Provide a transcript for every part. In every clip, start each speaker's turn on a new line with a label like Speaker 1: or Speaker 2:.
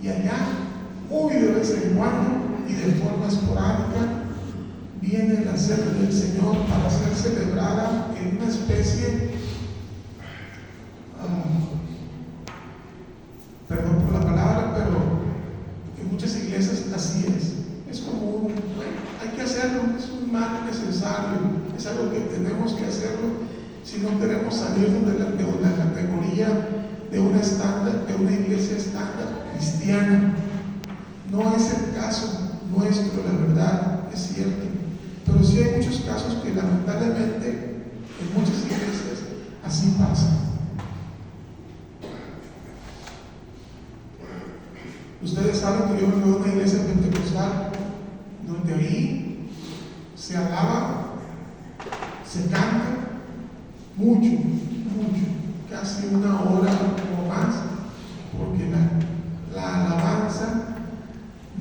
Speaker 1: Y allá, muy de vez en cuando y de forma esporádica, viene la cena del Señor para ser celebrada en una especie, perdón por la palabra, pero en muchas iglesias así es. Es como hay que hacerlo, es un mal necesario, es algo que tenemos que hacerlo si no queremos salir de la categoría de una iglesia estándar cristiana. No es el caso nuestro, la verdad, es cierto, pero sí hay muchos casos que lamentablemente en muchas iglesias así pasa. Ustedes saben que yo vengo de una iglesia pentecostal donde ahí se alaba, se canta mucho, casi una hora o más, porque la alabanza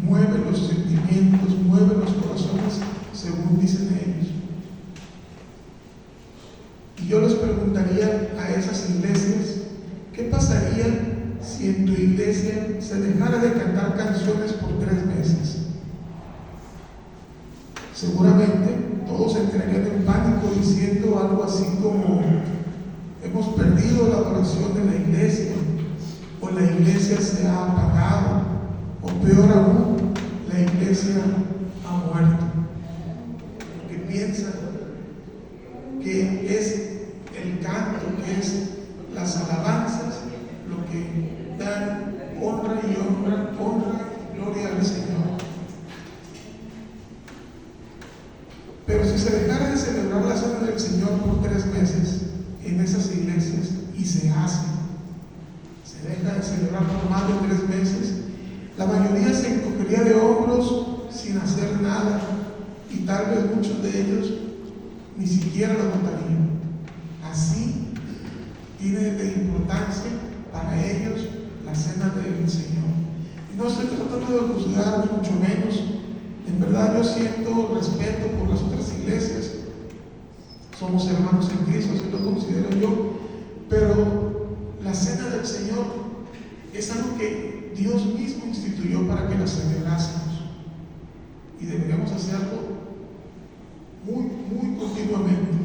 Speaker 1: mueve los sentimientos, mueve los corazones, según dicen ellos. Y yo les preguntaría a esas iglesias, ¿qué pasaría si en tu iglesia se dejara de cantar canciones por 3 meses? Seguramente todos entrarían en pánico diciendo algo así como: hemos perdido la adoración de la iglesia, o la iglesia se ha apagado, o peor aún, la iglesia ha muerto. Porque piensan que es el canto, que es las alabanzas, lo que dan honra y gloria al Señor. Pero si se dejara de celebrar la cena del Señor por 3 meses en esas iglesias, y se deja de celebrar por más de 3 meses, la mayoría se encogería de hombros sin hacer nada, y tal vez muchos de ellos ni siquiera lo notarían. Así tiene de importancia para ellos la cena del Señor. Y no estoy tratando de juzgar, ni mucho menos. En verdad yo siento respeto por las otras iglesias. Somos hermanos en Cristo, así lo considero yo. Pero la cena del Señor es algo que Dios mismo instituyó para que la celebrásemos. Y deberíamos hacerlo muy continuamente.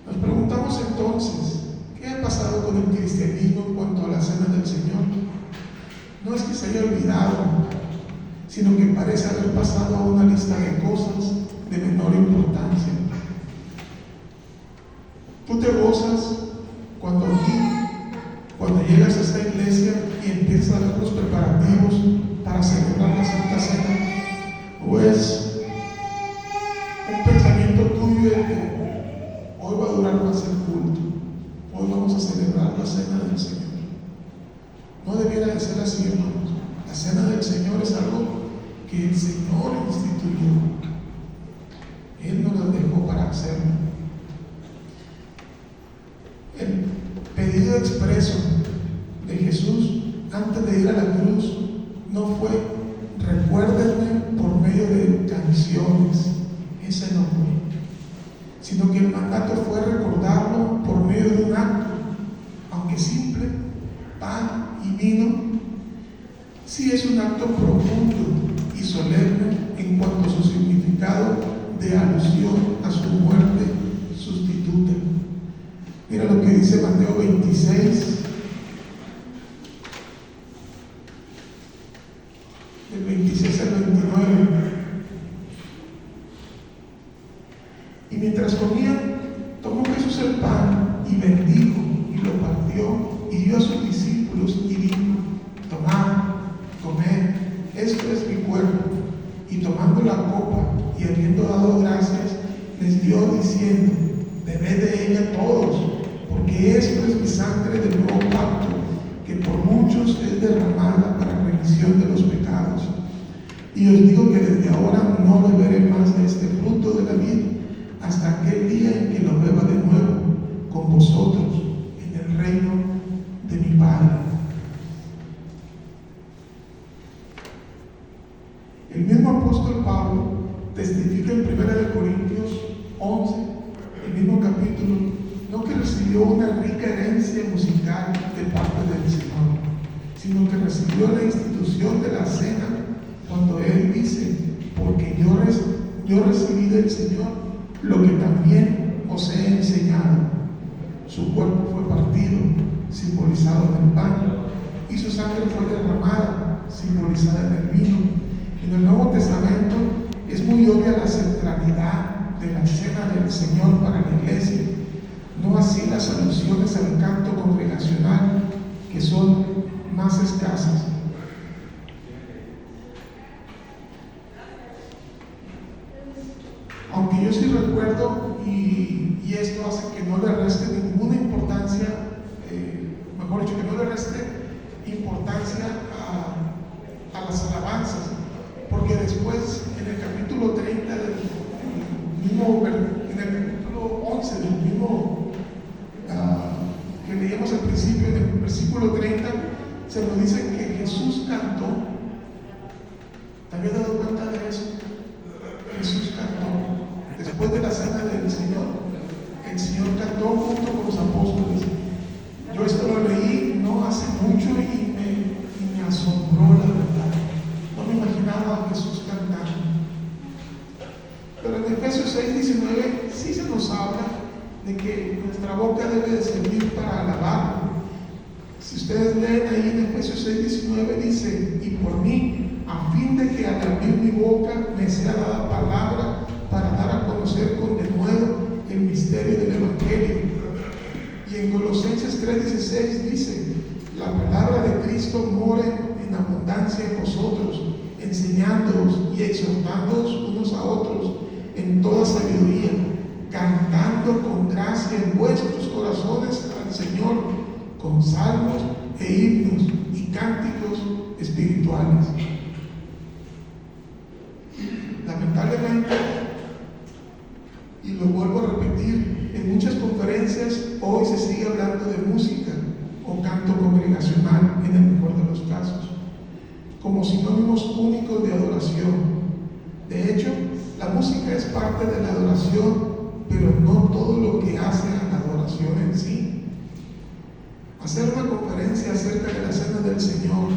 Speaker 1: Nos preguntamos entonces, ¿qué ha pasado con el cristianismo en cuanto a la cena del Señor? No es que se haya olvidado, sino que parece haber pasado a una lista de cosas de menor importancia. Tú te gozas cuando llegas a esta iglesia y empiezas a ver los preparativos para celebrar la Santa Cena, o es un pensamiento tuyo de que hoy va a durar más el culto, hoy vamos a celebrar la Cena del Señor. No debiera de ser así, hermanos. La Cena del Señor es algo que el Señor instituyó. Él nos lo dejó para hacerlo. El pedido expreso de Jesús antes de ir a la cruz no fue: recuérdenme por medio de canciones. Ese no fue. Sino que el mandato fue recordarlo por medio de un acto, aunque simple, pan y vino. Sí es un acto profundo y solemne en cuanto a su significado de alusión a su muerte sustituta. Mira lo que dice Mateo 26, del 26 al 29. Y mientras comían, tomó Jesús el pan y bendijo y lo partió y dio a sus discípulos y dijo: tomad, comed, esto es mi cuerpo. Y tomando la copa y habiendo dado gracias, les dio diciendo: bebed de ella todos, porque esto es mi sangre del nuevo pacto, que por muchos es derramada para remisión de los pecados. Y os digo que desde ahora no beberé más de este fruto de la vid hasta aquel día en que lo beba de nuevo con vosotros en el reino de mi Padre. El mismo apóstol Pablo testifica en 1 Corintios 11, el mismo capítulo, no que recibió una rica herencia musical de parte del Señor, anunció la institución de la cena cuando Él dice: porque yo recibí del Señor lo que también os he enseñado. Su cuerpo fue partido, simbolizado en el pan, y su sangre fue derramada, simbolizada en el vino. En el Nuevo Testamento es muy obvia la centralidad de la cena del Señor para la iglesia, no así las alusiones al canto congregacional, que son más escasas. Aunque yo sí recuerdo, y esto hace que no le reste ninguna importancia, mejor dicho, que no le reste importancia a las alabanzas, porque después en el capítulo 30 en el capítulo 11 del mismo que leíamos al principio, en el versículo 30, se nos dice que Jesús cantó. ¿Te habías dado cuenta de eso? Jesús cantó. Después de la cena del Señor, el Señor cantó junto con los apóstoles. Yo esto lo leí no hace mucho y me asombró, la verdad. No me imaginaba a Jesús cantando. Pero en Efesios 6:19 sí se nos habla de que nuestra boca debe de servir para alabar. Si ustedes leen ahí en Efesios 6:19 dice: y por mí, a fin de que al abrir mi boca me sea dada palabra para dar a conocer con denuedo el misterio del Evangelio. Y en Colosenses 3:16 dice: la palabra de Cristo more en abundancia en vosotros, enseñándoos y exhortándoos unos a otros en toda sabiduría, cantando con gracia en vuestros corazones al Señor, con salmos e himnos y cánticos espirituales. Lamentablemente, y lo vuelvo a repetir, en muchas conferencias hoy se sigue hablando de música o canto congregacional, en el mejor de los casos, como sinónimos únicos de adoración. De hecho, la música es parte de la adoración, pero no todo lo que hace a la adoración en sí. Hacer una conferencia acerca de la cena del Señor,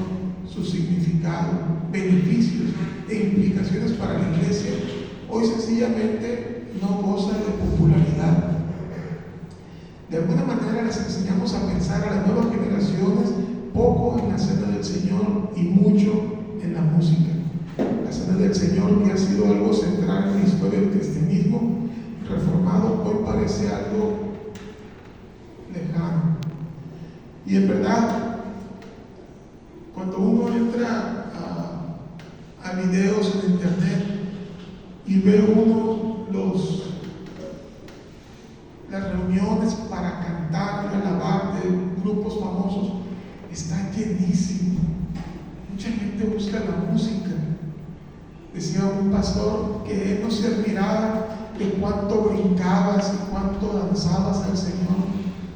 Speaker 1: su significado, beneficios e implicaciones para la iglesia, hoy sencillamente no goza de popularidad. De alguna manera les enseñamos a pensar a las nuevas generaciones poco en la cena del Señor y mucho en la música. La cena del Señor, que ha sido algo central en la historia del cristianismo reformado, hoy parece algo lejano. Y en verdad, cuando uno entra a videos en internet y ve uno las reuniones para cantar y alabar de grupos famosos, está llenísimo. Mucha gente busca la música. Decía un pastor que él no se admiraba de cuánto brincabas y cuánto danzabas al Señor,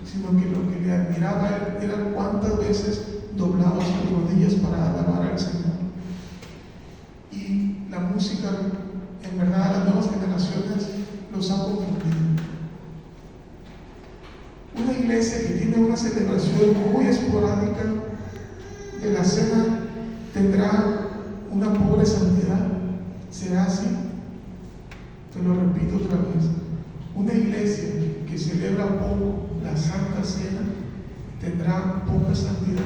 Speaker 1: sino que lo que le admiraba era cuántas veces doblabas tus rodillas para alabar al Señor. Y la música, en verdad, las nuevas generaciones los ha confundido. Una iglesia que tiene una celebración muy esporádica de la cena tendrá una pobre santidad. ¿Será así? Te lo repito otra vez. Una iglesia que celebra poco la Santa Cena tendrá poca santidad.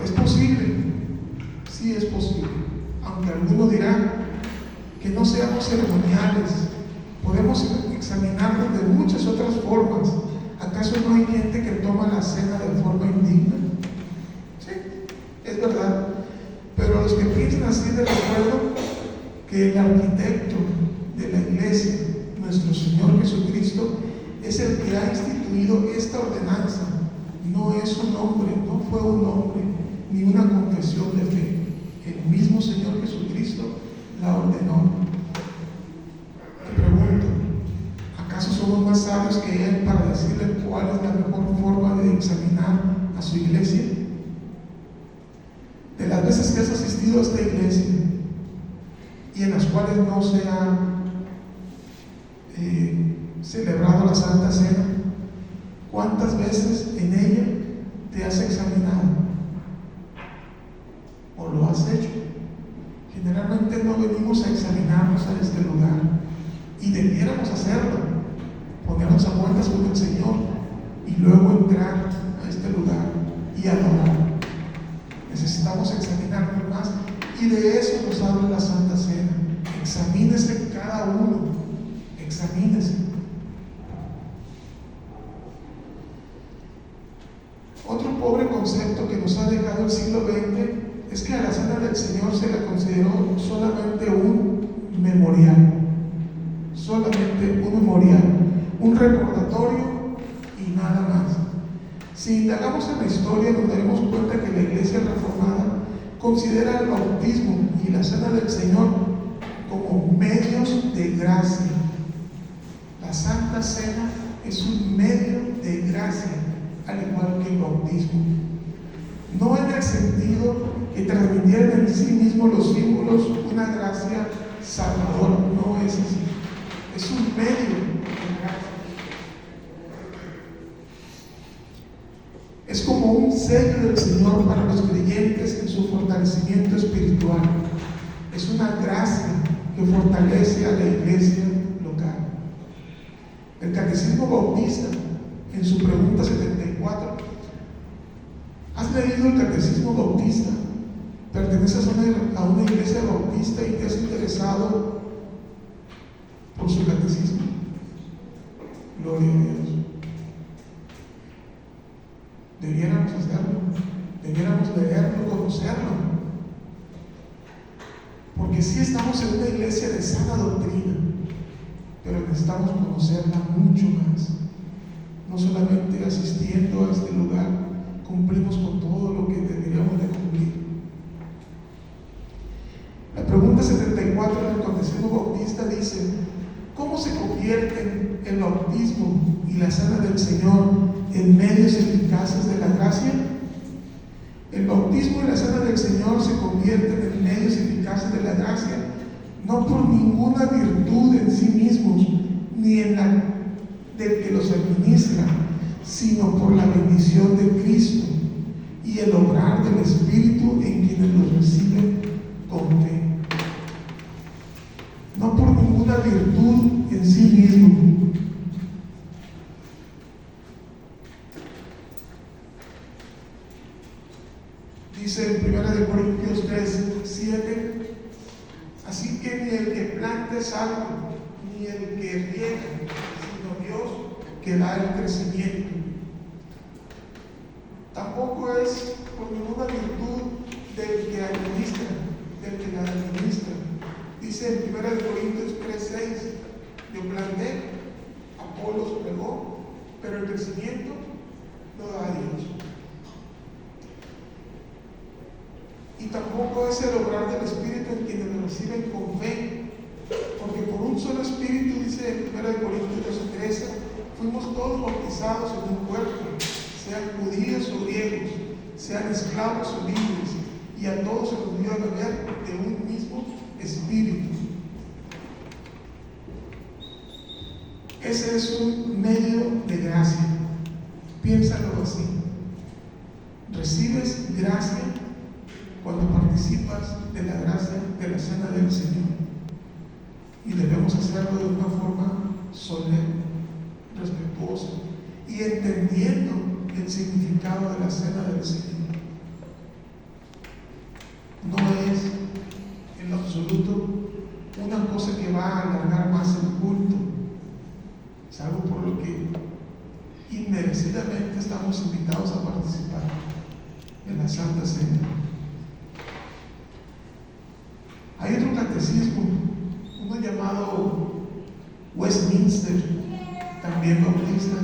Speaker 1: ¿Es posible? Sí, es posible. Aunque algunos dirán que no seamos ceremoniales, podemos examinarnos de muchas otras formas. ¿Acaso no hay gente que toma la cena de forma indigna? Sí, es verdad. Pero los que piensan así, les recuerdo que el arquitecto de la iglesia, nuestro Señor Jesucristo, es el que ha instituido esta ordenanza. No es un hombre, no fue un hombre, ni una confesión de fe. El mismo Señor Jesucristo la ordenó. Te pregunto, ¿acaso somos más sabios que Él para decirle cuál es la mejor forma de examinar a su iglesia? De las veces que has asistido a esta iglesia y en las cuales no se ha celebrado la Santa Cena, ¿cuántas veces en ella ¿Te has examinado? ¿O lo has hecho? Generalmente no venimos a examinarnos a este lugar, y debiéramos hacerlo, ponernos a cuentas con el Señor y luego entrar a este lugar y adorar. Necesitamos examinarnos más, y de eso nos habla la Santa Cena. Examínese cada uno, examínese. Otro pobre concepto que nos ha dejado el siglo XX es que a la Cena del Señor se la consideró solamente un memorial, un recordatorio y nada más. Si indagamos en la historia, nos daremos cuenta que la Iglesia Reformada considera el bautismo y la Cena del Señor como medios de gracia. La Santa Cena es un medio de gracia, al igual que el bautismo. No en el sentido que transmitieran en sí mismo los símbolos una gracia salvadora, no es así. Es un medio de gracia. Es como un sello del Señor para los creyentes en su fortalecimiento espiritual. Es una gracia que fortalece a la iglesia local. El Catecismo Bautista, en su pregunta 74, ¿has leído el Catecismo Bautista? ¿Perteneces a una iglesia bautista y te has interesado por su catecismo? Gloria a Dios. Debiéramos hacerlo, debiéramos leerlo, conocerlo, porque sí estamos en una iglesia de sana doctrina, pero necesitamos conocerla mucho más. No solamente asistiendo a este lugar cumplimos con todo lo que deberíamos de cumplir. La pregunta 74 del Catecismo Bautista dice: ¿cómo se convierten el bautismo y la Cena del Señor en medios eficaces de la gracia? El bautismo y la Cena del Señor se convierten en medios eficaces de la gracia, no por ninguna virtud en sí mismos, ni en la del que los administra, sino por la bendición de Cristo y el obrar del Espíritu en quienes los reciben con fe. No por ninguna virtud en sí mismo. Dice en 1 Corintios 3:7: así que ni el que planta es algo, ni el que riega, sino Dios que da el crecimiento. Tampoco es por ninguna virtud del que administra, del que la administra. Dice en 1 Corintios 3:6: yo planté, Apolos regó, pero el crecimiento lo da Dios. Y tampoco es el obrar del Espíritu en quienes lo reciben con fe, porque por un solo Espíritu, dice en 1 Corintios 13, fuimos todos bautizados en un cuerpo, sean judíos o griegos, sean esclavos o libres, y a todos se nos dio a beber de un mismo Espíritu. Ese es un medio de gracia. Piénsalo así. Recibes gracia cuando participas de la gracia de la Cena del Señor, y debemos hacerlo de una forma solemne, respetuosa y entendiendo el significado de la Cena del Señor. No es en lo absoluto una cosa que va a alargar más el culto. Es algo por lo que inmerecidamente estamos invitados a participar en la Santa Cena. Hay otro catecismo, uno llamado Westminster, también bautista,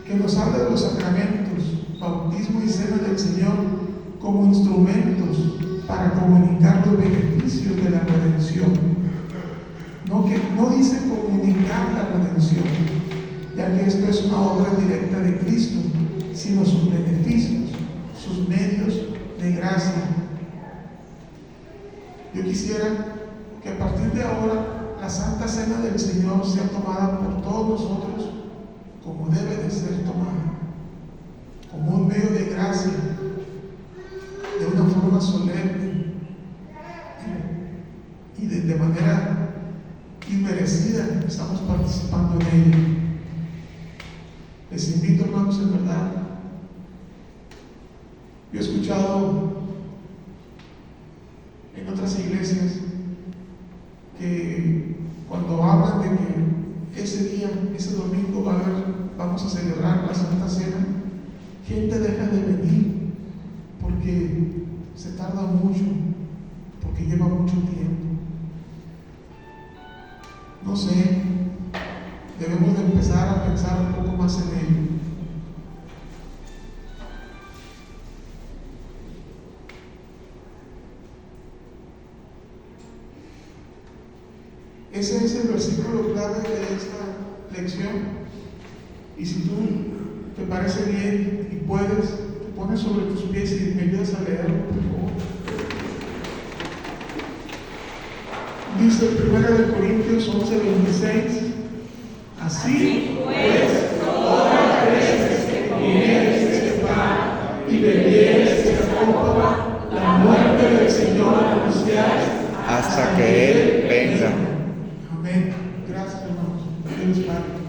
Speaker 1: que nos habla de los sacramentos, bautismo y Cena del Señor, como instrumentos para comunicar los beneficios de la redención. No dice comunicar la redención, ya que esto es una obra directa de Cristo, sino sus beneficios, sus medios de gracia. Yo quisiera que a partir de ahora la Santa Cena del Señor sea tomada por todos nosotros como debe de ser tomada, como un medio de gracia invito, hermanos, en verdad. Yo he escuchado en otras iglesias que cuando hablan de que ese día, ese domingo vamos a celebrar la Santa Cena, gente deja de venir porque se tarda mucho, porque lleva mucho tiempo. No sé, debemos de empezar a pensar un poco más en ello. Ese es el versículo clave de esta lección. Y si tú te parece bien y puedes, te pones sobre tus pies y me ayudas a leerlo, por favor. Dice 1 Corintios 11:26. Así pues, todas las veces que comieres este pan y bebieres esta copa, la muerte del Señor anunciáis
Speaker 2: hasta que Él venga.
Speaker 1: Amén. Gracias, hermanos. Dios Padre.